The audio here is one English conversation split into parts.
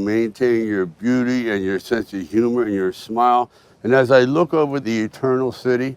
maintain your beauty and your sense of humor and your smile. And as I look over the eternal city,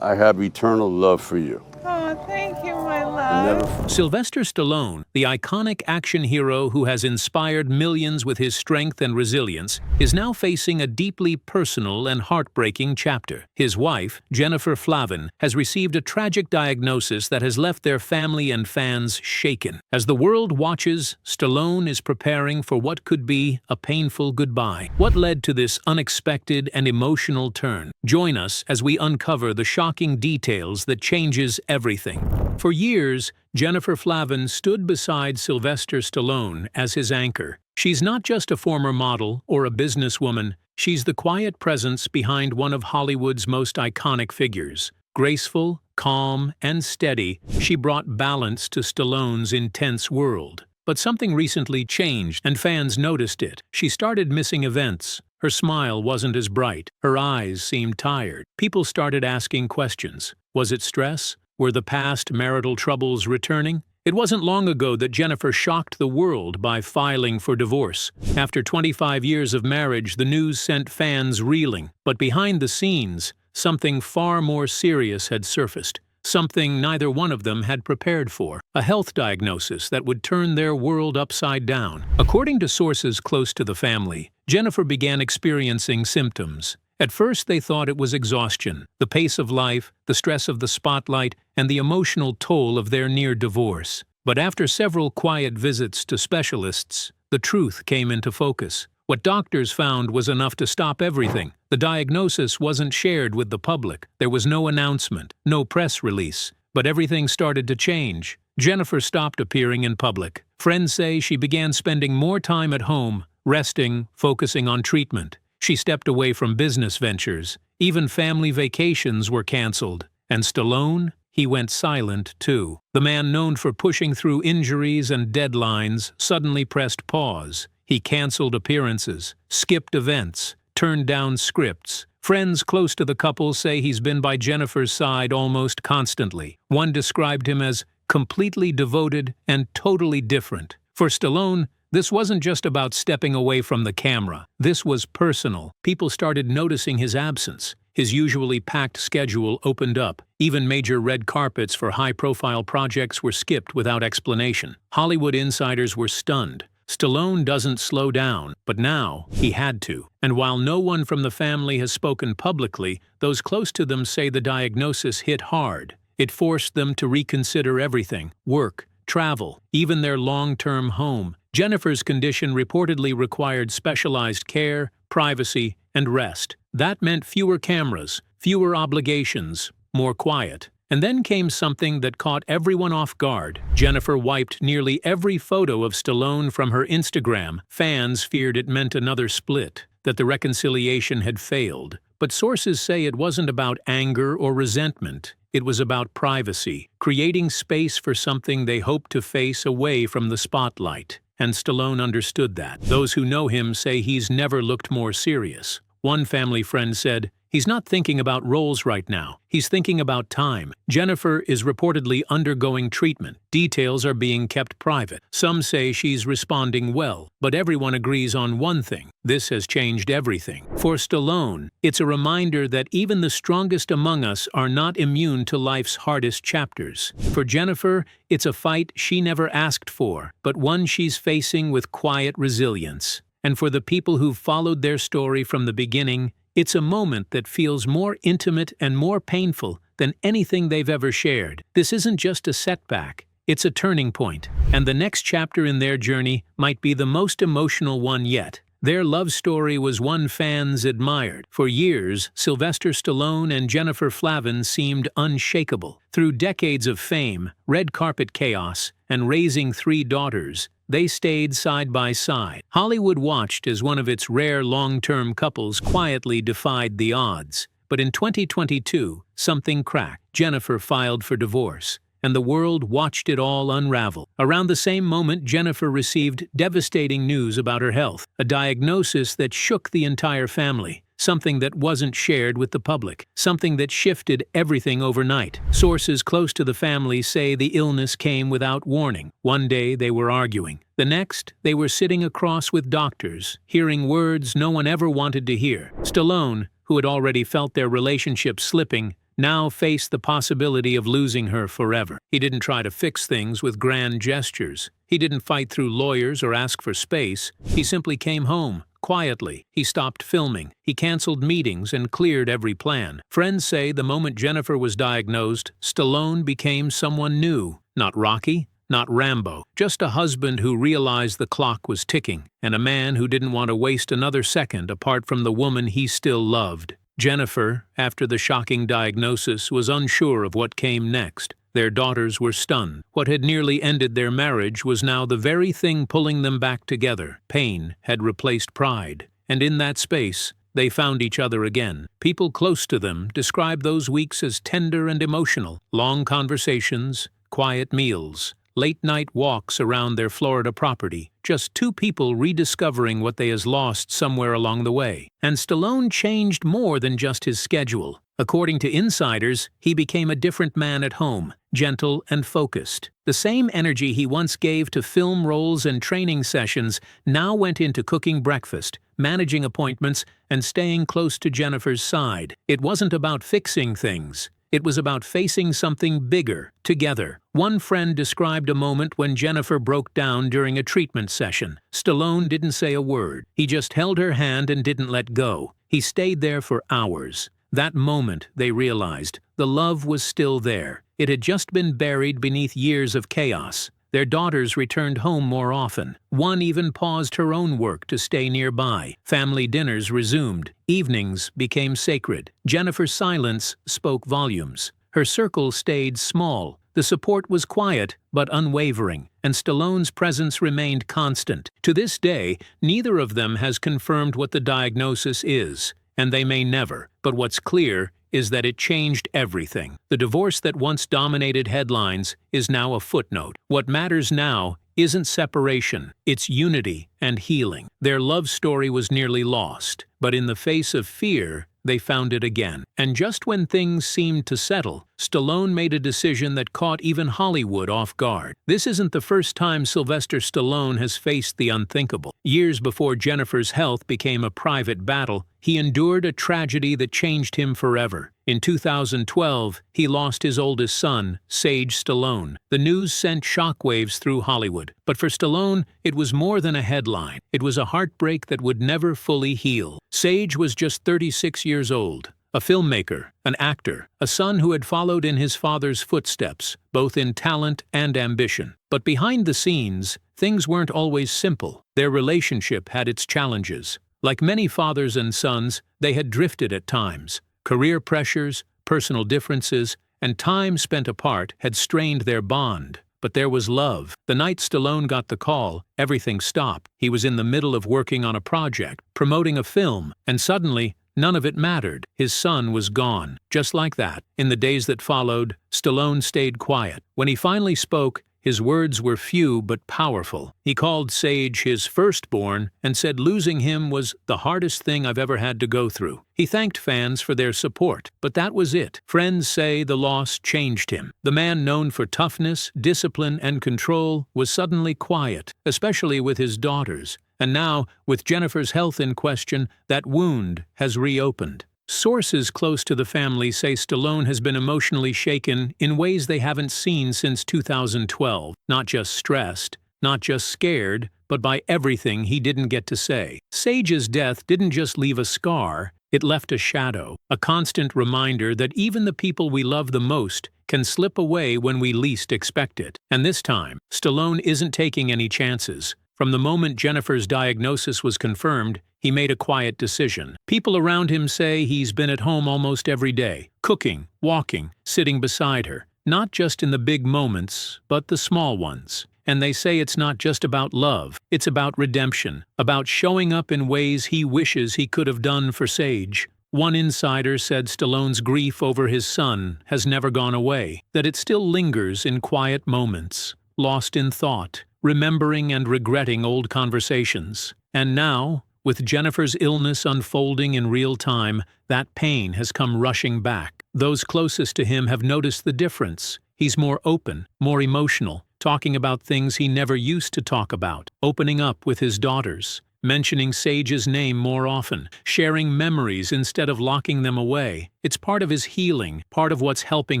I have eternal love for you. Oh, thank you, my love. Sylvester Stallone, the iconic action hero who has inspired millions with his strength and resilience, is now facing a deeply personal and heartbreaking chapter. His wife, Jennifer Flavin, has received a tragic diagnosis that has left their family and fans shaken. As the world watches, Stallone is preparing for what could be a painful goodbye. What led to this unexpected and emotional turn? Join us as we uncover the shocking details that changes everything. For years, Jennifer Flavin stood beside Sylvester Stallone as his anchor. She's not just a former model or a businesswoman, she's the quiet presence behind one of Hollywood's most iconic figures. Graceful, calm, and steady, she brought balance to Stallone's intense world. But something recently changed, and fans noticed it. She started missing events. Her smile wasn't as bright. Her eyes seemed tired. People started asking questions. Was it stress? Were the past marital troubles returning? It wasn't long ago that Jennifer shocked the world by filing for divorce. After 25 years of marriage, the news sent fans reeling. But behind the scenes, something far more serious had surfaced. Something neither one of them had prepared for. A health diagnosis that would turn their world upside down. According to sources close to the family, Jennifer began experiencing symptoms. At first, they thought it was exhaustion, the pace of life, the stress of the spotlight, and the emotional toll of their near divorce. But after several quiet visits to specialists, the truth came into focus. What doctors found was enough to stop everything. The diagnosis wasn't shared with the public. There was no announcement, no press release. But everything started to change. Jennifer stopped appearing in public. Friends say she began spending more time at home, resting, focusing on treatment. She stepped away from business ventures. Even family vacations were canceled. And Stallone? He went silent, too. The man known for pushing through injuries and deadlines suddenly pressed pause. He canceled appearances, skipped events, turned down scripts. Friends close to the couple say he's been by Jennifer's side almost constantly. One described him as completely devoted and totally different. For Stallone, this wasn't just about stepping away from the camera. This was personal. People started noticing his absence. His usually packed schedule opened up. Even major red carpets for high-profile projects were skipped without explanation. Hollywood insiders were stunned. Stallone doesn't slow down, but now he had to. And while no one from the family has spoken publicly, those close to them say the diagnosis hit hard. It forced them to reconsider everything: work, travel, even their long-term home. Jennifer's condition reportedly required specialized care, privacy, and rest. That meant fewer cameras, fewer obligations, more quiet. And then came something that caught everyone off guard. Jennifer wiped nearly every photo of Stallone from her Instagram. Fans feared it meant another split, that the reconciliation had failed. But sources say it wasn't about anger or resentment. It was about privacy, creating space for something they hoped to face away from the spotlight. And Stallone understood that. Those who know him say he's never looked more serious. One family friend said, "He's not thinking about roles right now. He's thinking about time." Jennifer is reportedly undergoing treatment. Details are being kept private. Some say she's responding well, but everyone agrees on one thing: this has changed everything. For Stallone, it's a reminder that even the strongest among us are not immune to life's hardest chapters. For Jennifer, it's a fight she never asked for, but one she's facing with quiet resilience. And for the people who've followed their story from the beginning, it's a moment that feels more intimate and more painful than anything they've ever shared. This isn't just a setback, it's a turning point. And the next chapter in their journey might be the most emotional one yet. Their love story was one fans admired. For years, Sylvester Stallone and Jennifer Flavin seemed unshakable. Through decades of fame, red carpet chaos, and raising 3 daughters, they stayed side by side. Hollywood watched as one of its rare long-term couples quietly defied the odds. But in 2022, something cracked. Jennifer filed for divorce, and the world watched it all unravel. Around the same moment, Jennifer received devastating news about her health, a diagnosis that shook the entire family. something that wasn't shared with the public, something that shifted everything overnight. Sources close to the family say the illness came without warning. One day they were arguing. The next, they were sitting across with doctors, hearing words no one ever wanted to hear. Stallone, who had already felt their relationship slipping, now faced the possibility of losing her forever. He didn't try to fix things with grand gestures. He didn't fight through lawyers or ask for space. He simply came home, quietly. He stopped filming. He canceled meetings and cleared every plan. Friends say the moment Jennifer was diagnosed, Stallone became someone new. Not Rocky, not Rambo, just a husband who realized the clock was ticking, and a man who didn't want to waste another second apart from the woman he still loved. Jennifer, after the shocking diagnosis, was unsure of what came next. Their daughters were stunned. What had nearly ended their marriage was now the very thing pulling them back together. Pain had replaced pride, and in that space, they found each other again. People close to them describe those weeks as tender and emotional. Long conversations, quiet meals, late-night walks around their Florida property, just two people rediscovering what they had lost somewhere along the way. And Stallone changed more than just his schedule. According to insiders, he became a different man at home, gentle and focused. The same energy he once gave to film roles and training sessions now went into cooking breakfast, managing appointments, and staying close to Jennifer's side. It wasn't about fixing things. It was about facing something bigger, together. One friend described a moment when Jennifer broke down during a treatment session. Stallone didn't say a word. He just held her hand and didn't let go. He stayed there for hours. That moment, they realized, the love was still there. It had just been buried beneath years of chaos. Their daughters returned home more often. One even paused her own work to stay nearby. Family dinners resumed. Evenings became sacred. Jennifer's silence spoke volumes. Her circle stayed small. The support was quiet but unwavering, and Stallone's presence remained constant. To this day, neither of them has confirmed what the diagnosis is, and they may never. But what's clear is that it changed everything. The divorce that once dominated headlines is now a footnote. What matters now isn't separation, it's unity and healing. Their love story was nearly lost, but in the face of fear, they found it again. And just when things seemed to settle, Stallone made a decision that caught even Hollywood off guard. This isn't the first time Sylvester Stallone has faced the unthinkable. Years before Jennifer's health became a private battle, he endured a tragedy that changed him forever. In 2012, he lost his oldest son, Sage Stallone. The news sent shockwaves through Hollywood. But for Stallone, it was more than a headline. It was a heartbreak that would never fully heal. Sage was just 36 years old. A filmmaker, an actor, a son who had followed in his father's footsteps, both in talent and ambition. But behind the scenes, things weren't always simple. Their relationship had its challenges. Like many fathers and sons, they had drifted at times. Career pressures, personal differences, and time spent apart had strained their bond. But there was love. The night Stallone got the call, everything stopped. He was in the middle of working on a project, promoting a film, and suddenly, none of it mattered. His son was gone. Just like that. In the days that followed, Stallone stayed quiet. When he finally spoke, his words were few but powerful. He called Sage his firstborn and said losing him was the hardest thing I've ever had to go through. He thanked fans for their support, but that was it. Friends say the loss changed him. The man known for toughness, discipline, and control was suddenly quiet, especially with his daughters. And now, with Jennifer's health in question, that wound has reopened. Sources close to the family say Stallone has been emotionally shaken in ways they haven't seen since 2012. Not just stressed, not just scared, but by everything he didn't get to say. Sage's death didn't just leave a scar, it left a shadow, a constant reminder that even the people we love the most can slip away when we least expect it. And this time, Stallone isn't taking any chances. From the moment Jennifer's diagnosis was confirmed, he made a quiet decision. People around him say he's been at home almost every day, cooking, walking, sitting beside her. Not just in the big moments, but the small ones. And they say it's not just about love, it's about redemption, about showing up in ways he wishes he could have done for Sage. One insider said Stallone's grief over his son has never gone away, that it still lingers in quiet moments, lost in thought, remembering and regretting old conversations. And now, With Jennifer's illness unfolding in real time, that pain has come rushing back. Those closest to him have noticed the difference. He's more open, more emotional, talking about things he never used to talk about, opening up with his daughters, mentioning Sage's name more often, sharing memories instead of locking them away. It's part of his healing, part of what's helping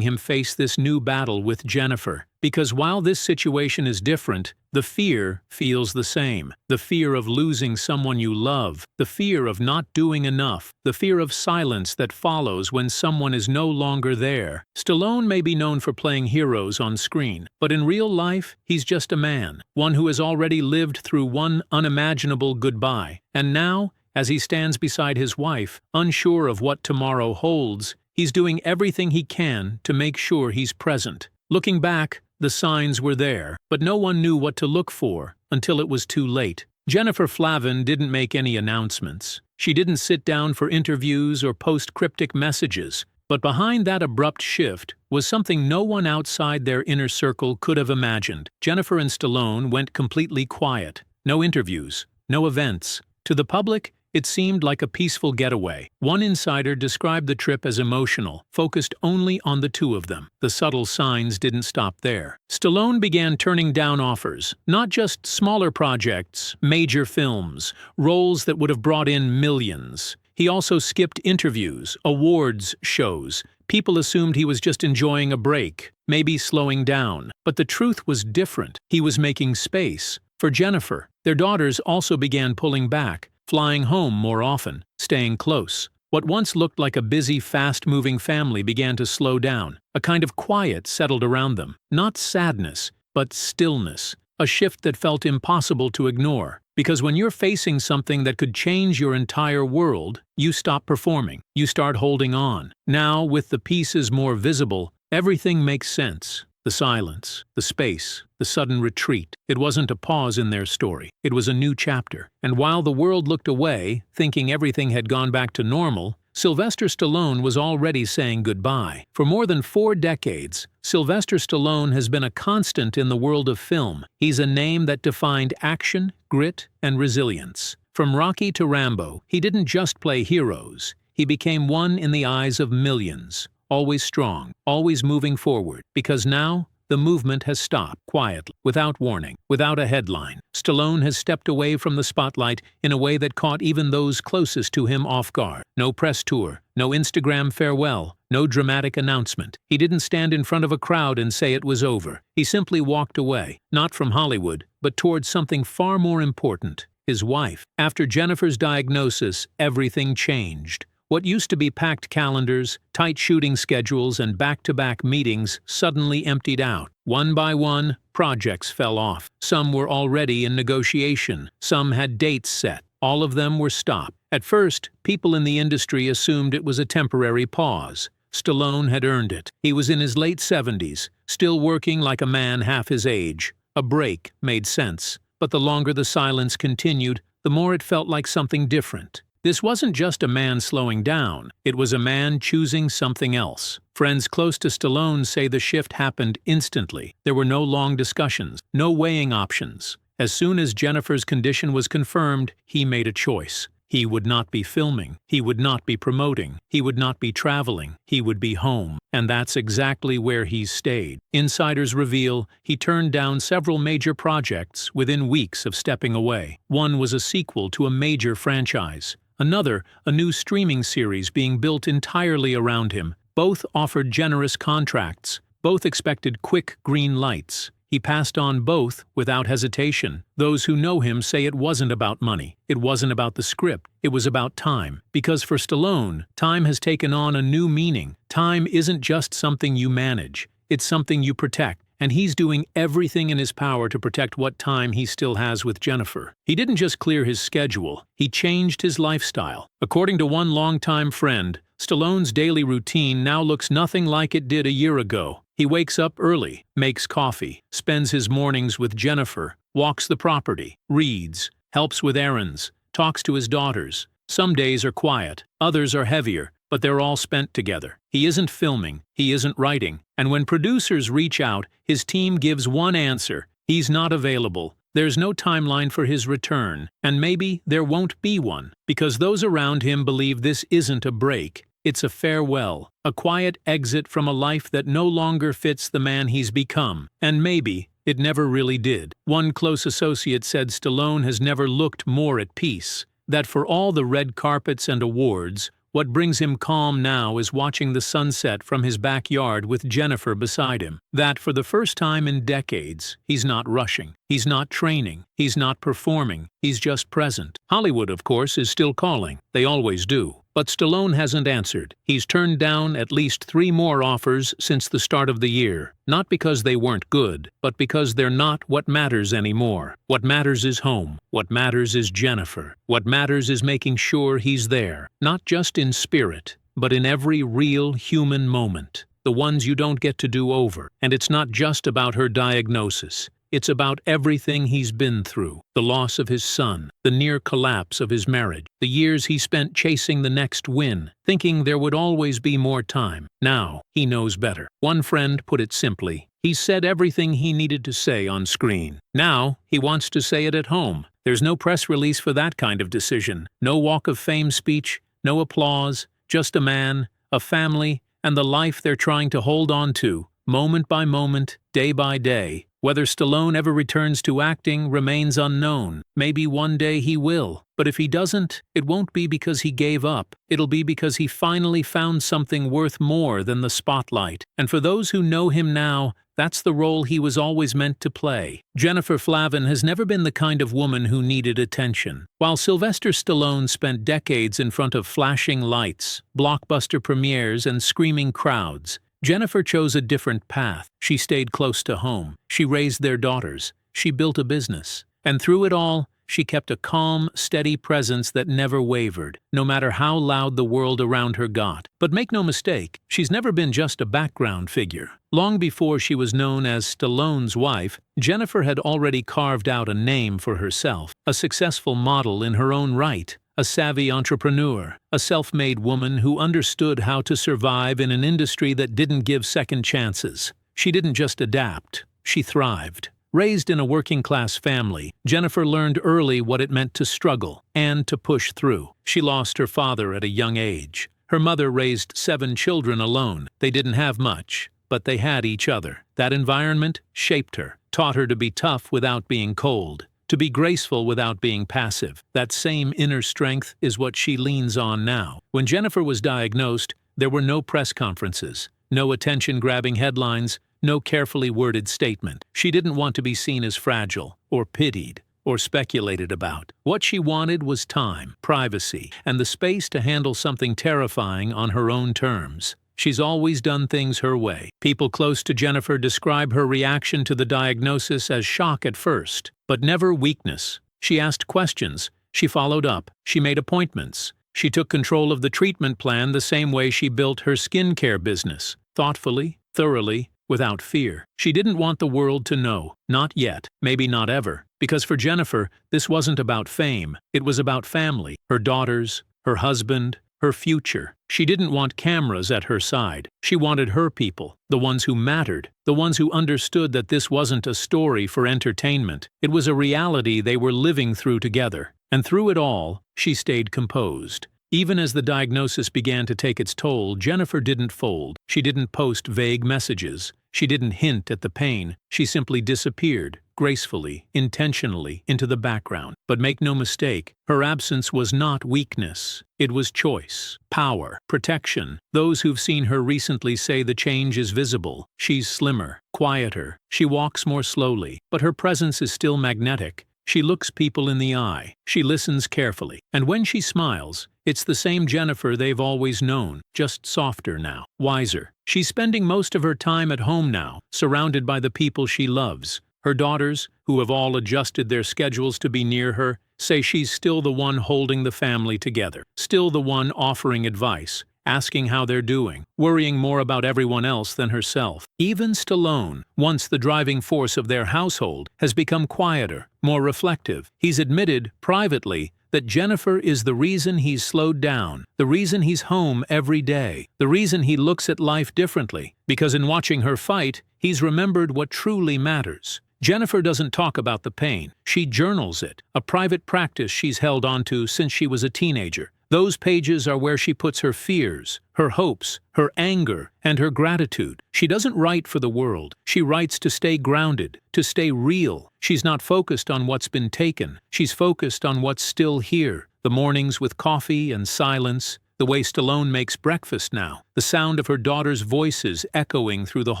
him face this new battle with Jennifer. Because while this situation is different, the fear feels the same. The fear of losing someone you love, the fear of not doing enough, the fear of silence that follows when someone is no longer there. Stallone may be known for playing heroes on screen, but in real life, he's just a man, one who has already lived through one unimaginable goodbye. And now, as he stands beside his wife, unsure of what tomorrow holds, he's doing everything he can to make sure he's present. Looking back, the signs were there, but no one knew what to look for until it was too late. Jennifer Flavin didn't make any announcements. She didn't sit down for interviews or post cryptic messages. But behind that abrupt shift was something no one outside their inner circle could have imagined. Jennifer and Stallone went completely quiet. No interviews, no events. To the public, it seemed like a peaceful getaway. One insider described the trip as emotional, focused only on the two of them. The subtle signs didn't stop there. Stallone began turning down offers, not just smaller projects, major films, roles that would have brought in millions. He also skipped interviews, awards shows. People assumed he was just enjoying a break, maybe slowing down. But the truth was different. He was making space. For Jennifer, their daughters also began pulling back, flying home more often, staying close. What once looked like a busy, fast-moving family began to slow down. A kind of quiet settled around them. Not sadness, but stillness. A shift that felt impossible to ignore. Because when you're facing something that could change your entire world, you stop performing. You start holding on. Now, with the pieces more visible, everything makes sense. The silence, the space, the sudden retreat. It wasn't a pause in their story. It was a new chapter. And while the world looked away, thinking everything had gone back to normal, Sylvester Stallone was already saying goodbye. For more than 4 decades, Sylvester Stallone has been a constant in the world of film. He's a name that defined action, grit, and resilience. From Rocky to Rambo, he didn't just play heroes. He became one in the eyes of millions. Always strong, always moving forward, because now the movement has stopped quietly, without warning, without a headline. Stallone has stepped away from the spotlight in a way that caught even those closest to him off guard. No press tour, no Instagram farewell, no dramatic announcement. He didn't stand in front of a crowd and say it was over. He simply walked away, not from Hollywood, but towards something far more important, his wife. After Jennifer's diagnosis, everything changed. What used to be packed calendars, tight shooting schedules, and back-to-back meetings suddenly emptied out. One by one, projects fell off. Some were already in negotiation. Some had dates set. All of them were stopped. At first, people in the industry assumed it was a temporary pause. Stallone had earned it. He was in his late 70s, still working like a man half his age. A break made sense. But the longer the silence continued, the more it felt like something different. This wasn't just a man slowing down, it was a man choosing something else. Friends close to Stallone say the shift happened instantly. There were no long discussions, no weighing options. As soon as Jennifer's condition was confirmed, he made a choice. He would not be filming, he would not be promoting, he would not be traveling, he would be home. And that's exactly where he's stayed. Insiders reveal he turned down several major projects within weeks of stepping away. One was a sequel to a major franchise. Another, a new streaming series being built entirely around him. Both offered generous contracts. Both expected quick green lights. He passed on both without hesitation. Those who know him say it wasn't about money. It wasn't about the script. It was about time. Because for Stallone, time has taken on a new meaning. Time isn't just something you manage. It's something you protect. And he's doing everything in his power to protect what time he still has with Jennifer. He didn't just clear his schedule, he changed his lifestyle. According to one longtime friend, Stallone's daily routine now looks nothing like it did a year ago. He wakes up early, makes coffee, spends his mornings with Jennifer, walks the property, reads, helps with errands, talks to his daughters. Some days are quiet, others are heavier, but they're all spent together. He isn't filming, he isn't writing, and when producers reach out, his team gives one answer: he's not available. There's no timeline for his return, and maybe there won't be one, because those around him believe this isn't a break. It's a farewell, a quiet exit from a life that no longer fits the man he's become, and maybe it never really did. One close associate said Stallone has never looked more at peace, that for all the red carpets and awards, what brings him calm now is watching the sunset from his backyard with Jennifer beside him. That for the first time in decades, he's not rushing, he's not training, he's not performing, he's just present. Hollywood, of course, is still calling. They always do. But Stallone hasn't answered. He's turned down at least 3 more offers since the start of the year. Not because they weren't good, but because they're not what matters anymore. What matters is home. What matters is Jennifer. What matters is making sure he's there. Not just in spirit, but in every real human moment. The ones you don't get to do over. And it's not just about her diagnosis. It's about everything he's been through. The loss of his son, the near collapse of his marriage, the years he spent chasing the next win, thinking there would always be more time. Now, he knows better. One friend put it simply, he's said everything he needed to say on screen. Now, he wants to say it at home. There's no press release for that kind of decision. No Walk of Fame speech, no applause, just a man, a family, and the life they're trying to hold on to, moment by moment, day by day. Whether Stallone ever returns to acting remains unknown. Maybe one day he will. But if he doesn't, it won't be because he gave up. It'll be because he finally found something worth more than the spotlight. And for those who know him now, that's the role he was always meant to play. Jennifer Flavin has never been the kind of woman who needed attention. While Sylvester Stallone spent decades in front of flashing lights, blockbuster premieres, and screaming crowds, Jennifer chose a different path. She stayed close to home. She raised their daughters. She built a business. And through it all, she kept a calm, steady presence that never wavered, no matter how loud the world around her got. But make no mistake, she's never been just a background figure. Long before she was known as Stallone's wife, Jennifer had already carved out a name for herself, a successful model in her own right. A savvy entrepreneur, a self-made woman who understood how to survive in an industry that didn't give second chances. She didn't just adapt, she thrived. Raised in a working-class family, Jennifer learned early what it meant to struggle and to push through. She lost her father at a young age. Her mother raised 7 children alone. They didn't have much, but they had each other. That environment shaped her, taught her to be tough without being cold, to be graceful without being passive. That same inner strength is what she leans on now. When Jennifer was diagnosed, there were no press conferences, no attention-grabbing headlines, no carefully worded statement. She didn't want to be seen as fragile, or pitied, or speculated about. What she wanted was time, privacy, and the space to handle something terrifying on her own terms. She's always done things her way. People close to Jennifer describe her reaction to the diagnosis as shock at first, but never weakness. She asked questions, she followed up, she made appointments. She took control of the treatment plan the same way she built her skincare business, thoughtfully, thoroughly, without fear. She didn't want the world to know, not yet, maybe not ever, because for Jennifer, this wasn't about fame, it was about family, her daughters, her husband, her future. She didn't want cameras at her side. She wanted her people, the ones who mattered, the ones who understood that this wasn't a story for entertainment. It was a reality they were living through together. And through it all, she stayed composed. Even as the diagnosis began to take its toll, Jennifer didn't fold. She didn't post vague messages. She didn't hint at the pain. She simply disappeared, gracefully, intentionally, into the background. But make no mistake, her absence was not weakness. It was choice, power, protection. Those who've seen her recently say the change is visible. She's slimmer, quieter. She walks more slowly, but her presence is still magnetic. She looks people in the eye. She listens carefully. And when she smiles, it's the same Jennifer they've always known, just softer now, wiser. She's spending most of her time at home now, surrounded by the people she loves. Her daughters, who have all adjusted their schedules to be near her, say she's still the one holding the family together, still the one offering advice, asking how they're doing, worrying more about everyone else than herself. Even Stallone, once the driving force of their household, has become quieter, more reflective. He's admitted, privately, that Jennifer is the reason he's slowed down, the reason he's home every day, the reason he looks at life differently, because in watching her fight, he's remembered what truly matters. Jennifer doesn't talk about the pain. She journals it, a private practice she's held onto since she was a teenager. Those pages are where she puts her fears, her hopes, her anger, and her gratitude. She doesn't write for the world. She writes to stay grounded, to stay real. She's not focused on what's been taken. She's focused on what's still here. The mornings with coffee and silence, the way Stallone makes breakfast now, the sound of her daughter's voices echoing through the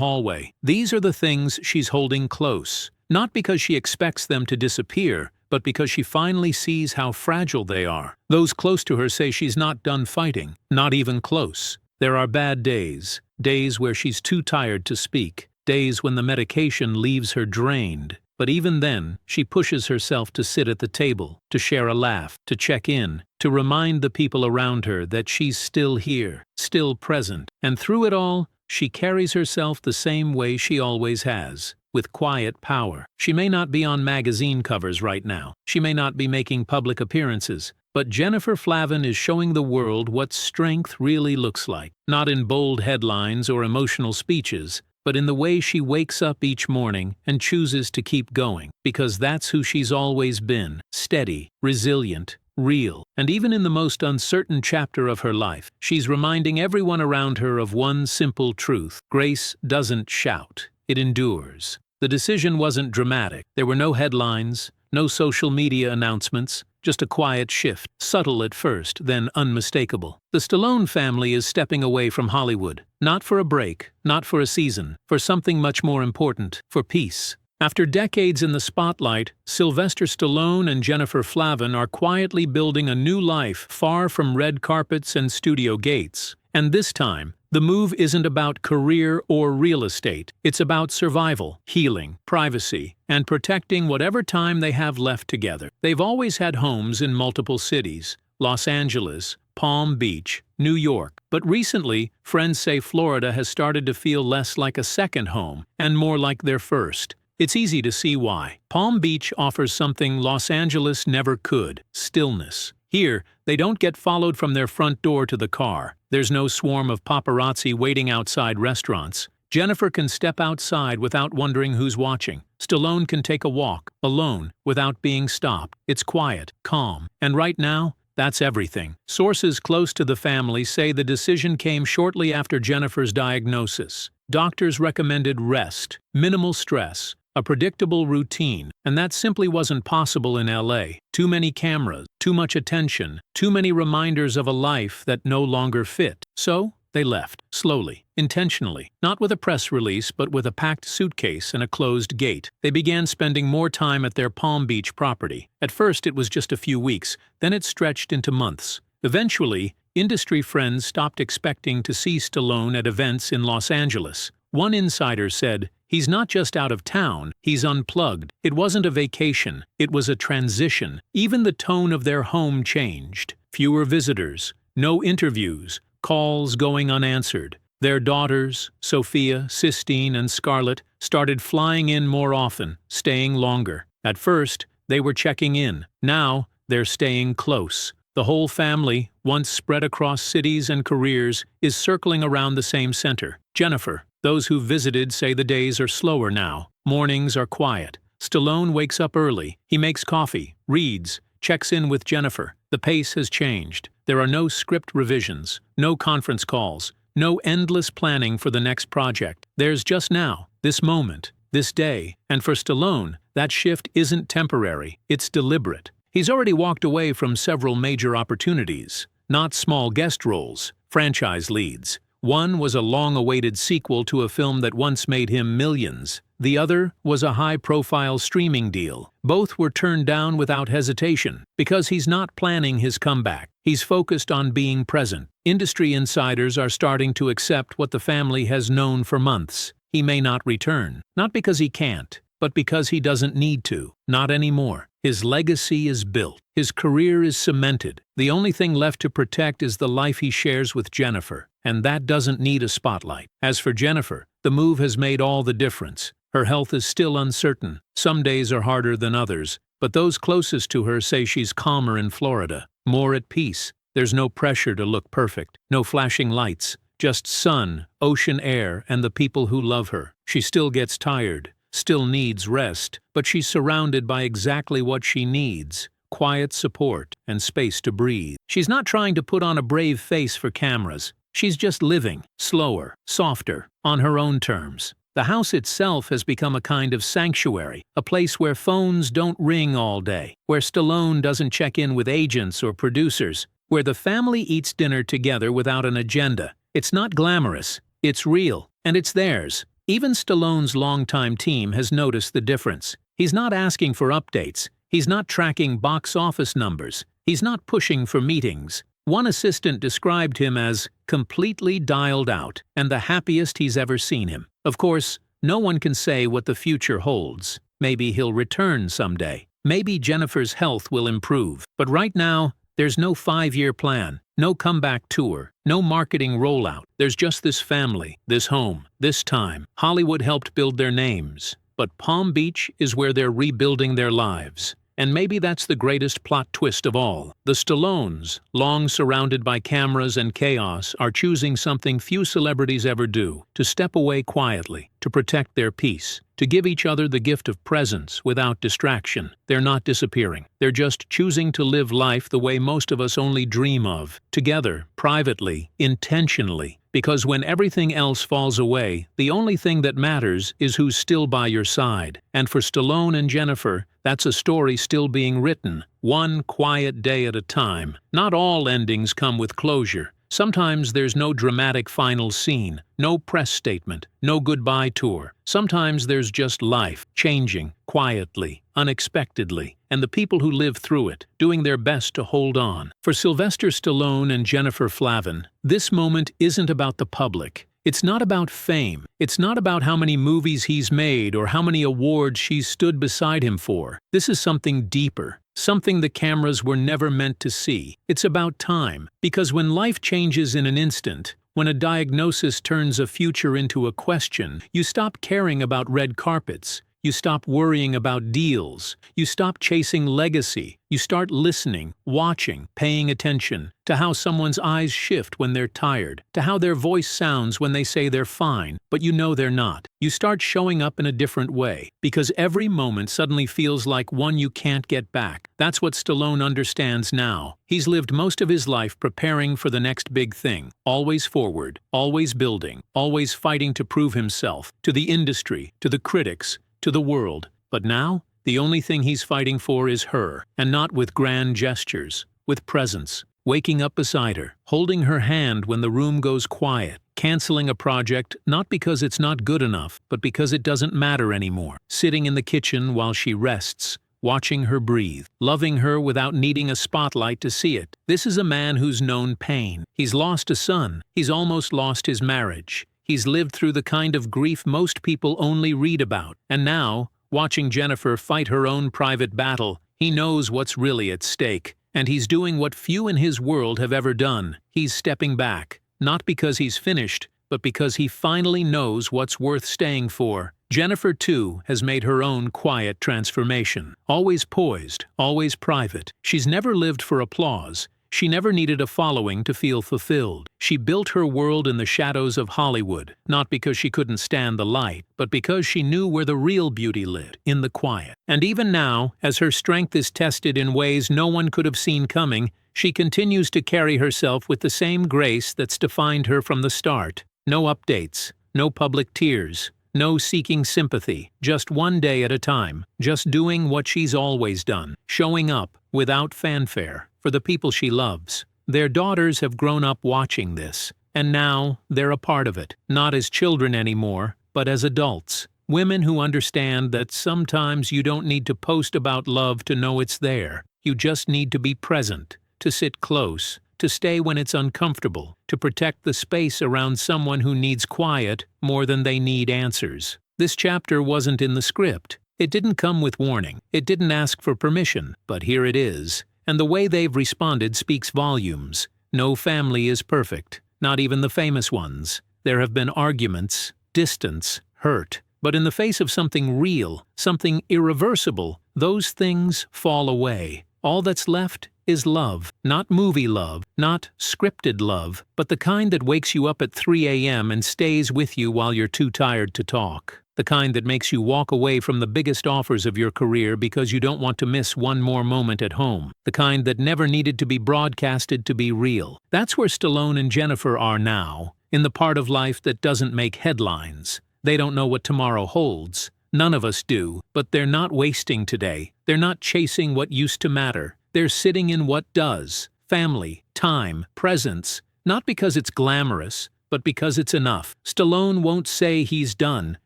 hallway. These are the things she's holding close, not because she expects them to disappear, but because she finally sees how fragile they are. Those close to her say she's not done fighting, not even close. There are bad days, days where she's too tired to speak, days when the medication leaves her drained. But even then, she pushes herself to sit at the table, to share a laugh, to check in, to remind the people around her that she's still here, still present. And through it all, she carries herself the same way she always has, with quiet power. She may not be on magazine covers right now. She may not be making public appearances. But Jennifer Flavin is showing the world what strength really looks like. Not in bold headlines or emotional speeches, but in the way she wakes up each morning and chooses to keep going. Because that's who she's always been. Steady, resilient, real. And even in the most uncertain chapter of her life, she's reminding everyone around her of one simple truth. Grace doesn't shout. It endures. The decision wasn't dramatic. There were no headlines, no social media announcements, just a quiet shift, subtle at first, then unmistakable. The Stallone family is stepping away from Hollywood, not for a break, not for a season, for something much more important, for peace. After decades in the spotlight, Sylvester Stallone and Jennifer Flavin are quietly building a new life far from red carpets and studio gates. And this time, the move isn't about career or real estate. It's about survival, healing, privacy, and protecting whatever time they have left together. They've always had homes in multiple cities: Los Angeles, Palm Beach, New York. But recently, friends say Florida has started to feel less like a second home and more like their first. It's easy to see why. Palm Beach offers something Los Angeles never could: stillness. Here, they don't get followed from their front door to the car. There's no swarm of paparazzi waiting outside restaurants. Jennifer can step outside without wondering who's watching. Stallone can take a walk, alone, without being stopped. It's quiet, calm, and right now, that's everything. Sources close to the family say the decision came shortly after Jennifer's diagnosis. Doctors recommended rest, minimal stress, a predictable routine, and that simply wasn't possible in LA. Too many cameras, too much attention, too many reminders of a life that no longer fit. So, they left, slowly, intentionally, not with a press release but with a packed suitcase and a closed gate. They began spending more time at their Palm Beach property. At first it was just a few weeks, then it stretched into months. Eventually, industry friends stopped expecting to see Stallone at events in Los Angeles. One insider said, "He's not just out of town, he's unplugged." It wasn't a vacation, it was a transition. Even the tone of their home changed. Fewer visitors, no interviews, calls going unanswered. Their daughters, Sophia, Sistine, and Scarlett, started flying in more often, staying longer. At first, they were checking in. Now, they're staying close. The whole family, once spread across cities and careers, is circling around the same center: Jennifer. Those who visited say the days are slower now. Mornings are quiet. Stallone wakes up early. He makes coffee, reads, checks in with Jennifer. The pace has changed. There are no script revisions, no conference calls, no endless planning for the next project. There's just now, this moment, this day. And for Stallone, that shift isn't temporary, it's deliberate. He's already walked away from several major opportunities, not small guest roles, franchise leads. One was a long-awaited sequel to a film that once made him millions. The other was a high-profile streaming deal. Both were turned down without hesitation, because he's not planning his comeback. He's focused on being present. Industry insiders are starting to accept what the family has known for months. He may not return, not because he can't, but because he doesn't need to. Not anymore. His legacy is built. His career is cemented. The only thing left to protect is the life he shares with Jennifer, and that doesn't need a spotlight. As for Jennifer, the move has made all the difference. Her health is still uncertain. Some days are harder than others, but those closest to her say she's calmer in Florida, more at peace. There's no pressure to look perfect, no flashing lights, just sun, ocean air, and the people who love her. She still gets tired, still needs rest, but she's surrounded by exactly what she needs: quiet support and space to breathe. She's not trying to put on a brave face for cameras. She's just living, slower, softer, on her own terms. The house itself has become a kind of sanctuary, a place where phones don't ring all day, where Stallone doesn't check in with agents or producers, where the family eats dinner together without an agenda. It's not glamorous, it's real, and it's theirs. Even Stallone's longtime team has noticed the difference. He's not asking for updates. He's not tracking box office numbers. He's not pushing for meetings. One assistant described him as completely dialed out and the happiest he's ever seen him. Of course, no one can say what the future holds. Maybe he'll return someday. Maybe Jennifer's health will improve. But right now, there's no 5-year plan, no comeback tour, no marketing rollout. There's just this family, this home, this time. Hollywood helped build their names, but Palm Beach is where they're rebuilding their lives. And maybe that's the greatest plot twist of all. The Stallones, long surrounded by cameras and chaos, are choosing something few celebrities ever do: to step away quietly, to protect their peace, to give each other the gift of presence without distraction. They're not disappearing. They're just choosing to live life the way most of us only dream of, together, privately, intentionally. Because when everything else falls away, the only thing that matters is who's still by your side. And for Stallone and Jennifer, that's a story still being written, one quiet day at a time. Not all endings come with closure. Sometimes there's no dramatic final scene, no press statement, no goodbye tour. Sometimes there's just life, changing, quietly, unexpectedly, and the people who live through it, doing their best to hold on. For Sylvester Stallone and Jennifer Flavin, this moment isn't about the public. It's not about fame. It's not about how many movies he's made or how many awards she's stood beside him for. This is something deeper, something the cameras were never meant to see. It's about time, because when life changes in an instant, when a diagnosis turns a future into a question, you stop caring about red carpets. You stop worrying about deals. You stop chasing legacy. You start listening, watching, paying attention to how someone's eyes shift when they're tired, to how their voice sounds when they say they're fine, but you know they're not. You start showing up in a different way, because every moment suddenly feels like one you can't get back. That's what Stallone understands now. He's lived most of his life preparing for the next big thing, always forward, always building, always fighting to prove himself, to the industry, to the critics, to the world. But now, the only thing he's fighting for is her, and not with grand gestures, with presence, waking up beside her, holding her hand when the room goes quiet, canceling a project not because it's not good enough, but because it doesn't matter anymore, sitting in the kitchen while she rests, watching her breathe, loving her without needing a spotlight to see it. This is a man who's known pain. He's lost a son. He's almost lost his marriage. He's lived through the kind of grief most people only read about. And now, watching Jennifer fight her own private battle, he knows what's really at stake. And he's doing what few in his world have ever done. He's stepping back, not because he's finished, but because he finally knows what's worth staying for. Jennifer, too, has made her own quiet transformation. Always poised, always private. She's never lived for applause. She never needed a following to feel fulfilled. She built her world in the shadows of Hollywood, not because she couldn't stand the light, but because she knew where the real beauty lived, in the quiet. And even now, as her strength is tested in ways no one could have seen coming, she continues to carry herself with the same grace that's defined her from the start. No updates, no public tears, no seeking sympathy, just one day at a time, just doing what she's always done, showing up, without fanfare, for the people she loves. Their daughters have grown up watching this, and now they're a part of it, not as children anymore, but as adults. Women who understand that sometimes you don't need to post about love to know it's there. You just need to be present, to sit close, to stay when it's uncomfortable, to protect the space around someone who needs quiet more than they need answers. This chapter wasn't in the script. It didn't come with warning. It didn't ask for permission, but here it is. And the way they've responded speaks volumes. No family is perfect, not even the famous ones. There have been arguments, distance, hurt. But in the face of something real, something irreversible, those things fall away. All that's left is love. Not movie love, not scripted love, but the kind that wakes you up at 3 a.m. and stays with you while you're too tired to talk. the kind that makes you walk away from the biggest offers of your career because you don't want to miss one more moment at home, the kind that never needed to be broadcasted to be real. That's where Stallone and Jennifer are now, in the part of life that doesn't make headlines. They don't know what tomorrow holds. None of us do, but they're not wasting today. They're not chasing what used to matter. They're sitting in what does. Family, time, presence. Not because it's glamorous, but because it's enough. Stallone won't say he's done,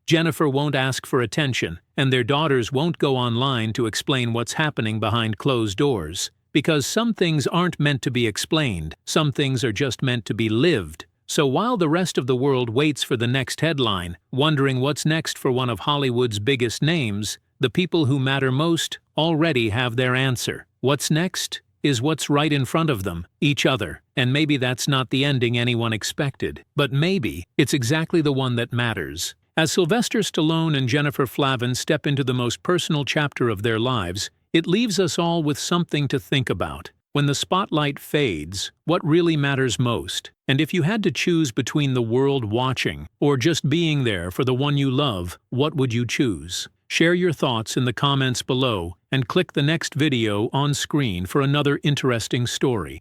Jennifer won't ask for attention, and their daughters won't go online to explain what's happening behind closed doors. Because some things aren't meant to be explained, some things are just meant to be lived. So while the rest of the world waits for the next headline, wondering what's next for one of Hollywood's biggest names, the people who matter most already have their answer. What's next is what's right in front of them, each other. And maybe that's not the ending anyone expected. But maybe it's exactly the one that matters. As Sylvester Stallone and Jennifer Flavin step into the most personal chapter of their lives, it leaves us all with something to think about. When the spotlight fades, what really matters most? And if you had to choose between the world watching or just being there for the one you love, what would you choose? Share your thoughts in the comments below and click the next video on screen for another interesting story.